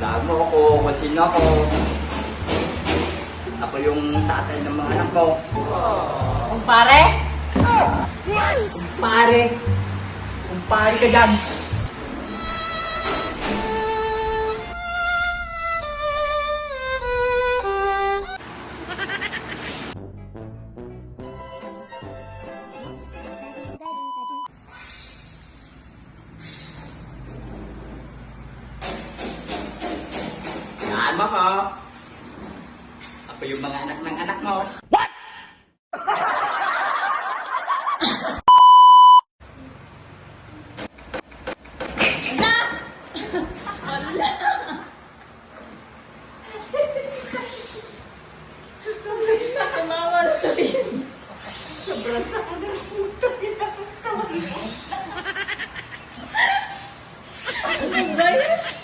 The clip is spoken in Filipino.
Tawag mo ako kung sino ako. Ako yung tatay ng mga anak ko. Kumpare? Kumpare. Kumpare ka dyan. Yan mo ko. Ako yung mga anak ng anak mo. Sobrang sa kamawa na sa'yo. Sobrang sa kamawa puto. Ano ba yan?